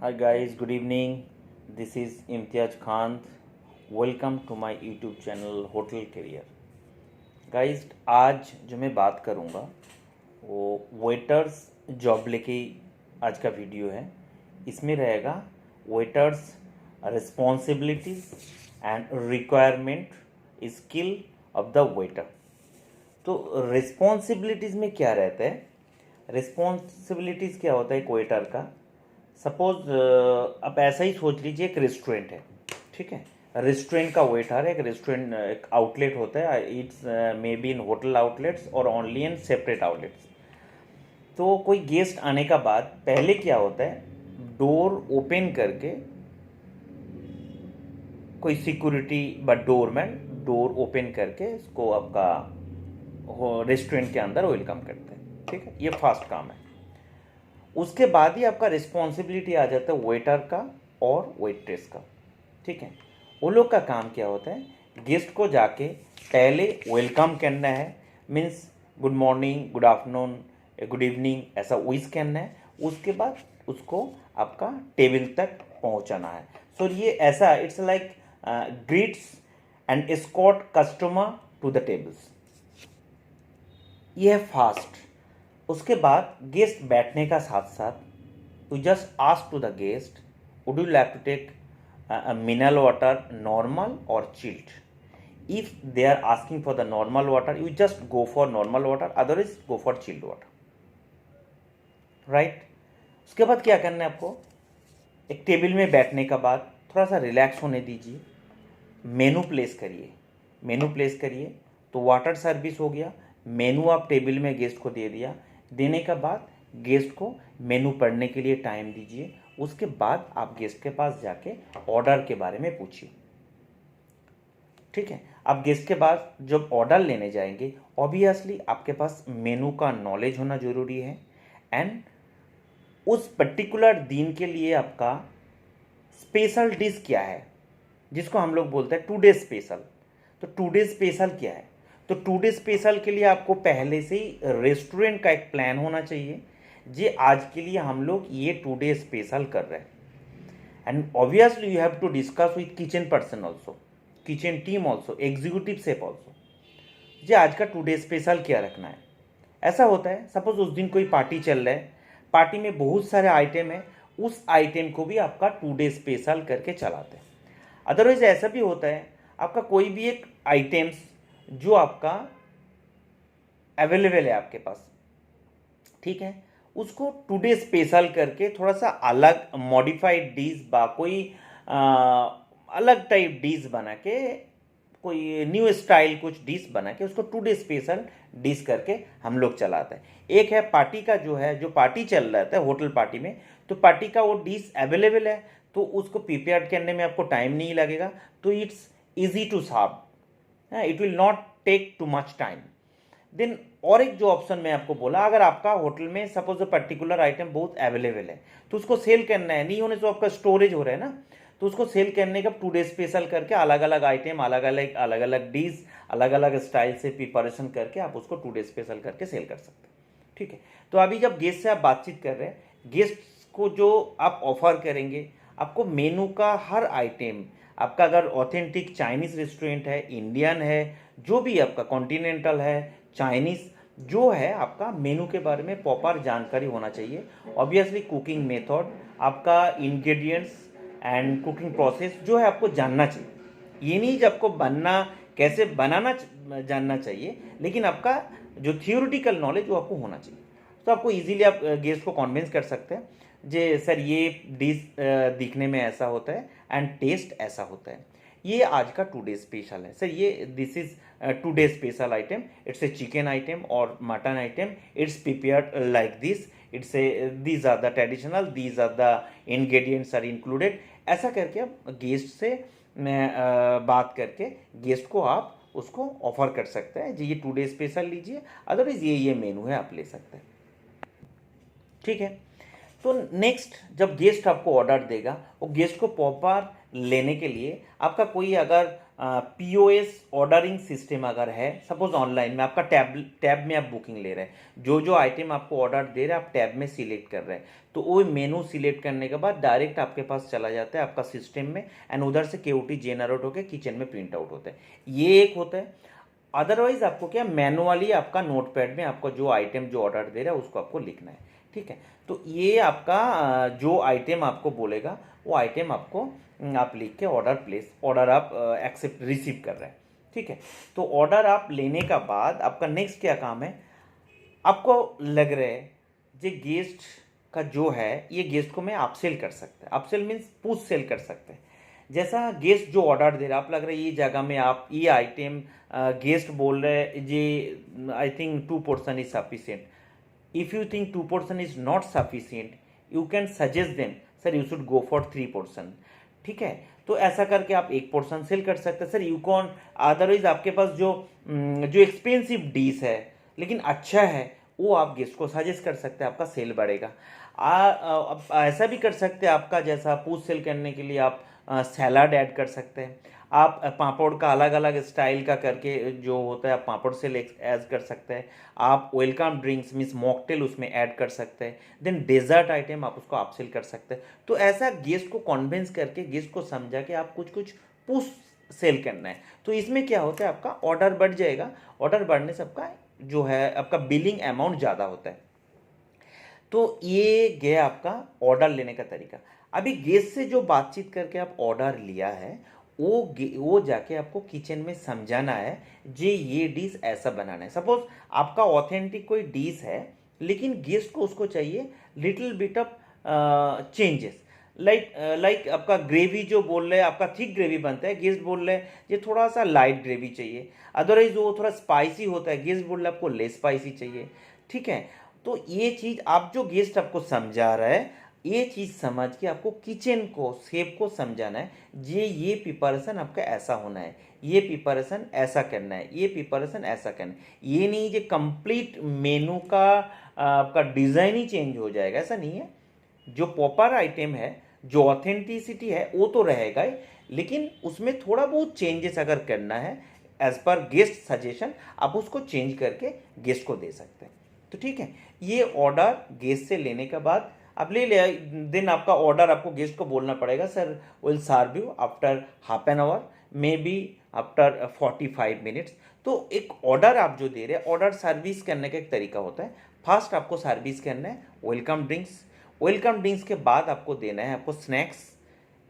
Hi guys, good evening. This is Imtiaz Khan. Welcome to my YouTube channel Hotel Career. Guys, आज जो मैं बात करूँगा वो वेटर्स जॉब लेके आज का वीडियो है। इसमें रहेगा waiters responsibilities and requirement skill of the waiter. तो रिस्पॉन्सिबिलिटीज़ में क्या रहता है? रिस्पॉन्सिबिलिटीज़ क्या होता है एक वेटर का? सपोज आप ऐसा ही सोच लीजिए, एक रेस्टोरेंट है, ठीक है। रेस्टोरेंट का वेटर है, एक रेस्टोरेंट एक आउटलेट होता है, it's may be in hotel outlets और ओनली इन सेपरेट आउटलेट्स। तो कोई गेस्ट आने का बाद पहले क्या होता है, डोर ओपन करके कोई सिक्योरिटी व डोरमैन डोर ओपन करके इसको आपका रेस्टोरेंट के अंदर वेलकम करते हैं, ठीक है। ये फास्ट काम है। उसके बाद ही आपका रिस्पॉन्सिबिलिटी आ जाता है वेटर का और वेट्रेस का, ठीक है। वो लोग का काम क्या होता है, गेस्ट को जाके पहले वेलकम करना है, means good morning, good afternoon, good evening ऐसा विश करना है। उसके बाद उसको आपका टेबल तक पहुंचाना है। सो ये ऐसा it's like greets and escort customer to the tables. ये है फास्ट। उसके बाद गेस्ट बैठने का साथ साथ you just ask to the guest, would you like to take mineral water normal और chilled? If they are asking for the normal water, you just go for normal water, otherwise go for chilled water, right. उसके बाद क्या करना है आपको, एक table में बैठने का बाद थोड़ा सा रिलैक्स होने दीजिए, मेनू प्लेस करिए। मेनू प्लेस करिए तो वाटर सर्विस हो गया, मेनू आप टेबल में गेस्ट को दे दिया। देने के बाद गेस्ट को मेनू पढ़ने के लिए टाइम दीजिए। उसके बाद आप गेस्ट के पास जाके ऑर्डर के बारे में पूछिए, ठीक है। आप गेस्ट के पास जब ऑर्डर लेने जाएंगे, ऑब्वियसली आपके पास मेनू का नॉलेज होना जरूरी है एंड उस पर्टिकुलर दिन के लिए आपका स्पेशल डिश क्या है, जिसको हम लोग बोलते हैं टुडे स्पेशल। तो टुडे स्पेशल क्या है? तो टुडे स्पेशल के लिए आपको पहले से ही रेस्टोरेंट का एक प्लान होना चाहिए, जे आज के लिए हम लोग ये टुडे स्पेशल कर रहे हैं। And obviously you have to discuss with kitchen person also, kitchen team also, executive chef also, जे आज का टुडे स्पेशल क्या रखना है। ऐसा होता है सपोज उस दिन कोई पार्टी चल रहा है, पार्टी में बहुत सारे आइटम है, उस आइटम को भी आपका टुडे स्पेशल करके चलाते हैं। अदरवाइज ऐसा भी होता है, आपका कोई भी एक आइटम्स जो आपका अवेलेबल है आपके पास, ठीक है, उसको टुडे स्पेशल करके थोड़ा सा अलग मॉडिफाइड डिश बा कोई अलग टाइप डिश बना के, कोई न्यू स्टाइल कुछ डिश बना के उसको टुडे स्पेशल डिश करके हम लोग चलाते हैं। एक है पार्टी का, जो है जो पार्टी चल रहा था होटल पार्टी में, तो पार्टी का वो डिश अवेलेबल है तो उसको प्रिपेयर करने में आपको टाइम नहीं लगेगा, तो it's easy to serve, it will not take too much time. Then और एक जो ऑप्शन मैं आपको बोला, अगर आपका होटल में सपोज पर्टिकुलर आइटम बहुत अवेलेबल है तो उसको सेल करना है, नहीं होने तो आपका स्टोरेज हो रहा है ना, तो उसको सेल करने का टुडे स्पेशल करके अलग अलग आइटम, अलग अलग डिश, अलग अलग स्टाइल से प्रिपरेशन करके आप उसको टुडे स्पेशल करके सेल कर सकते हैं, ठीक है। तो अभी जब गेस्ट से आप बातचीत कर रहे हैं, गेस्ट को जो आप ऑफर करेंगे, आपको मेनू का हर आइटम, आपका अगर ऑथेंटिक चाइनीज़ रेस्टोरेंट है, इंडियन है, जो भी आपका कॉन्टिनेंटल है, चाइनीज़ जो है, आपका मेनू के बारे में प्रॉपर जानकारी होना चाहिए। ऑब्वियसली कुकिंग मेथड, आपका इंग्रेडिएंट्स एंड कुकिंग प्रोसेस जो है आपको जानना चाहिए। ये नहीं कि आपको बनना कैसे बनाना जानना चाहिए, लेकिन आपका जो थियोरिटिकल नॉलेज वो आपको होना चाहिए। तो आपको इजीली आप गेस्ट को कन्विंस कर सकते हैं, जे सर ये डिश दिखने में ऐसा होता है एंड टेस्ट ऐसा होता है, ये आज का टुडे स्पेशल है सर, ये this is today special item, it's a chicken item और mutton item, it's prepared like this, it's a these are the traditional, these are the ingredients are included. ऐसा करके आप गेस्ट से बात करके guest को आप उसको ऑफर कर सकते हैं, जी ये टुडे स्पेशल लीजिए, अदरवाइज ये मेनू है आप ले सकते हैं, ठीक है। तो नेक्स्ट जब गेस्ट आपको ऑर्डर देगा, वो गेस्ट को प्रॉपर लेने के लिए आपका कोई अगर POS ऑर्डरिंग सिस्टम अगर है, सपोज ऑनलाइन में आपका टैब में आप बुकिंग ले रहे हैं, जो आइटम आपको ऑर्डर दे रहे हैं आप टैब में सिलेक्ट कर रहे हैं, तो वो मेनू सिलेक्ट करने के बाद डायरेक्ट आपके पास चला जाता है आपका सिस्टम में, एंड उधर से KOT जेनरेट होकर किचन में प्रिंट आउट होता है। ये एक होता है। अदरवाइज आपको क्या, मैनुअली आपका नोटपैड में आपको जो आइटम जो ऑर्डर दे रहा है उसको आपको लिखना है। ठीक है, तो ये आपका जो आइटम आपको बोलेगा वो आइटम आपको आप लिख के ऑर्डर आप एक्सेप्ट रिसीव कर रहे हैं। ठीक है, तो ऑर्डर आप लेने का बाद आपका नेक्स्ट क्या काम है, आपको लग रहा है जे गेस्ट का जो है, ये गेस्ट को मैं अपसेल कर सकता है। अपसेल मीन्स पुश सेल कर सकते हैं। जैसा गेस्ट जो ऑर्डर दे रहा है, आप लग रहा है ये जगह में आप ये आइटम गेस्ट बोल रहे हैं जी I think 2 portion is sufficient. If you think 2 portion is not sufficient, you can suggest them sir you should go for 3 portion. ठीक है, तो ऐसा करके आप 1 पोर्सन सेल कर सकते हैं। सर यू कॉन अदरवाइज आपके पास जो एक्सपेंसिव डिश है लेकिन अच्छा है, वो आप गेस्ट को सजेस्ट कर सकते हैं, आपका सेल बढ़ेगा। ऐसा भी कर सकते हैं, आपका जैसा पूछ सेल करने के लिए आप सैलाड ऐड कर सकते हैं, आप पापड़ का अलग अलग स्टाइल का करके जो होता है आप पापड़ सेल ऐड कर सकते हैं, आप वेलकम ड्रिंक्स मीन्स मॉकटेल उसमें ऐड कर सकते हैं, देन डेजर्ट आइटम आप उसको आप सेल कर सकते हैं। तो ऐसा गेस्ट को कन्विंस करके, गेस्ट को समझा कि आप कुछ कुछ पुश सेल करना है, तो इसमें क्या होता है आपका ऑर्डर बढ़ जाएगा। ऑर्डर बढ़ने से आपका जो है आपका बिलिंग अमाउंट ज़्यादा होता है। तो ये गया आपका ऑर्डर लेने का तरीका। अभी गेस्ट से जो बातचीत करके आप ऑर्डर लिया है, वो जाके आपको किचन में समझाना है जी ये डिश ऐसा बनाना है। सपोज आपका ऑथेंटिक कोई डिश है लेकिन गेस्ट को उसको चाहिए little bit of changes, like आपका ग्रेवी जो बोल रहे हैं आपका थिक ग्रेवी बनता है, गेस्ट बोल रहे हैं ये थोड़ा सा लाइट ग्रेवी चाहिए। अदरवाइज वो थोड़ा स्पाइसी होता है, गेस्ट बोल रहे हैं आपको लेस स्पाइसी चाहिए। ठीक है, तो ये चीज़ आप जो गेस्ट आपको समझा रहा है, ये चीज़ समझ के आपको किचन को शेफ को समझाना है ये प्रिपरेशन आपका ऐसा होना है, ये प्रिपरेशन ऐसा करना है, ये प्रिपरेशन ऐसा करना है। ये नहीं जो कंप्लीट मेनू का आपका डिज़ाइन ही चेंज हो जाएगा, ऐसा नहीं है। जो प्रॉपर आइटम है, जो ऑथेंटिसिटी है वो तो रहेगा ही, लेकिन उसमें थोड़ा बहुत चेंजेस अगर करना है एज पर गेस्ट सजेशन, आप उसको चेंज करके गेस्ट को दे सकते हैं। तो ठीक है, ये ऑर्डर गेस्ट से लेने के बाद अब ले लिया, देन आपका ऑर्डर आपको गेस्ट को बोलना पड़ेगा sir will serve you after half an hour, maybe after 45 minutes. तो एक ऑर्डर आप जो दे रहे हैं, ऑर्डर सर्विस करने का एक तरीका होता है। फर्स्ट आपको सर्विस करना है वेलकम ड्रिंक्स, वेलकम ड्रिंक्स के बाद आपको देना है आपको स्नैक्स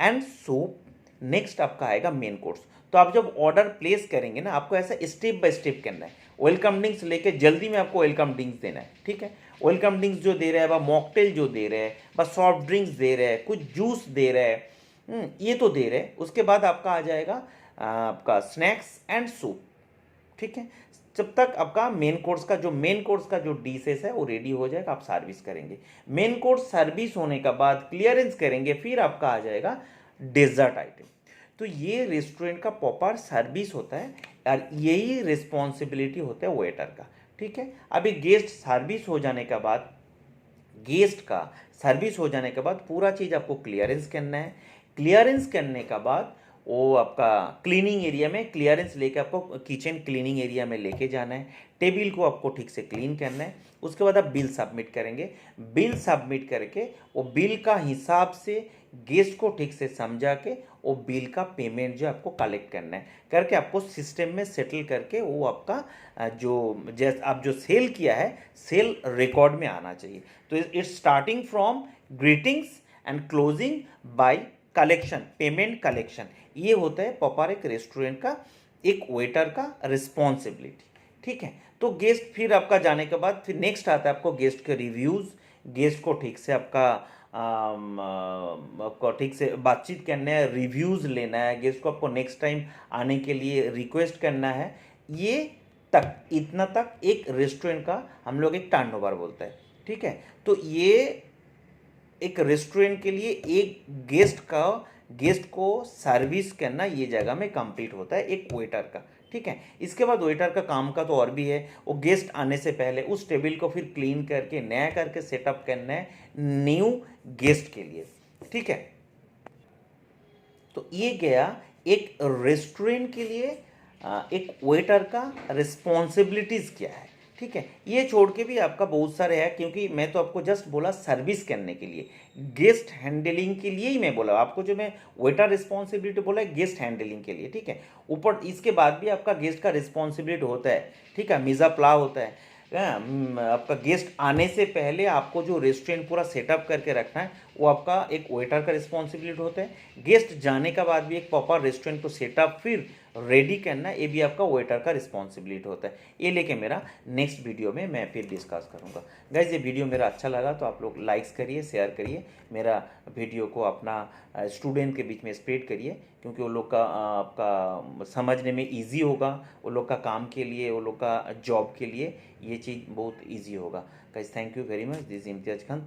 एंड सूप, नेक्स्ट आपका आएगा मेन कोर्स। तो आप जब ऑर्डर प्लेस करेंगे ना, आपको ऐसा स्टेप बाय स्टेप करना है। वेलकम ड्रिंक्स लेके जल्दी में आपको वेलकम ड्रिंक्स देना है। ठीक है, वेलकम ड्रिंक्स जो दे रहे हैं, मॉकटेल जो दे रहे हैं, बस सॉफ्ट ड्रिंक्स दे रहे हैं, कुछ जूस दे रहे हैं, ये तो दे रहे हैं। उसके बाद आपका आ जाएगा आपका स्नैक्स एंड सूप। ठीक है, जब तक आपका मेन कोर्स का जो डिशेस है वो रेडी हो जाएगा, आप सर्विस करेंगे। मेन कोर्स सर्विस होने का बाद क्लियरेंस करेंगे, फिर आपका आ जाएगा डेजर्ट आइटम। तो ये रेस्टोरेंट का प्रॉपर सर्विस होता है और यही रिस्पॉन्सिबिलिटी होता है वेटर का। ठीक है, अभी गेस्ट का सर्विस हो जाने के बाद पूरा चीज़ आपको क्लियरेंस करना है। क्लियरेंस करने का बाद वो आपका क्लीनिंग एरिया में क्लियरेंस लेके आपको किचन क्लीनिंग एरिया में लेके जाना है। टेबल को आपको ठीक से क्लीन करना है। उसके बाद आप बिल सबमिट करेंगे। बिल सबमिट करके वो बिल का हिसाब से गेस्ट को ठीक से समझा के वो बिल का पेमेंट जो आपको कलेक्ट करना है, करके आपको सिस्टम में सेटल करके वो आपका आप जो सेल किया है सेल रिकॉर्ड में आना चाहिए। तो it's starting from greetings and closing by collection, payment collection. ये होता है प्रॉपर एक रेस्टोरेंट का एक वेटर का रिस्पॉन्सिबिलिटी। ठीक है, तो गेस्ट फिर आपका जाने के बाद फिर नेक्स्ट आता है आपको गेस्ट के रिव्यूज़। गेस्ट को ठीक से आपको ठीक से बातचीत करना है, रिव्यूज़ लेना है, गेस्ट को आपको नेक्स्ट टाइम आने के लिए रिक्वेस्ट करना है। ये तक इतना तक एक रेस्टोरेंट का हम लोग एक टर्नओवर बोलते हैं। ठीक है, तो ये एक रेस्टोरेंट के लिए एक गेस्ट को सर्विस करना ये जगह में कंप्लीट होता है एक वेटर का। ठीक है, इसके बाद वेटर का काम का तो और भी है। वो गेस्ट आने से पहले उस टेबल को फिर क्लीन करके नया करके सेटअप करना है न्यू गेस्ट के लिए। ठीक है, तो ये गया एक रेस्टोरेंट के लिए एक वेटर का रिस्पॉन्सिबिलिटीज़ क्या है, ठीक है। ये छोड़ के भी आपका बहुत सारे है, क्योंकि मैं तो आपको जस्ट बोला सर्विस करने के लिए, गेस्ट हैंडलिंग के लिए ही मैं बोला आपको। जो मैं वेटर रिस्पॉन्सिबिलिटी बोला है गेस्ट हैंडलिंग के लिए, ठीक है। ऊपर इसके बाद भी आपका गेस्ट का रिस्पॉन्सिबिलिटी होता है, ठीक है। मीज़ा प्ला होता है। आपका गेस्ट आने से पहले आपको जो रेस्टोरेंट पूरा सेटअप करके रखना है वो आपका एक वेटर का रिस्पॉन्सिबिलिटी होता है। गेस्ट जाने के बाद भी एक प्रॉपर रेस्टोरेंट को सेटअप फिर रेडी करना, ये भी आपका वेटर का रिस्पॉन्सिबिलिटी होता है। ये लेके मेरा नेक्स्ट वीडियो में मैं फिर डिस्कस करूँगा। गाइज ये वीडियो मेरा अच्छा लगा तो आप लोग लाइक्स करिए, शेयर करिए, मेरा वीडियो को अपना स्टूडेंट के बीच में स्प्रेड करिए, क्योंकि वो लोग का आपका समझने में ईजी होगा, वो लोग का काम के लिए, वो लोग का जॉब के लिए ये चीज़ बहुत ईजी होगा। Guys thank you very much. This Imtiaz Khan.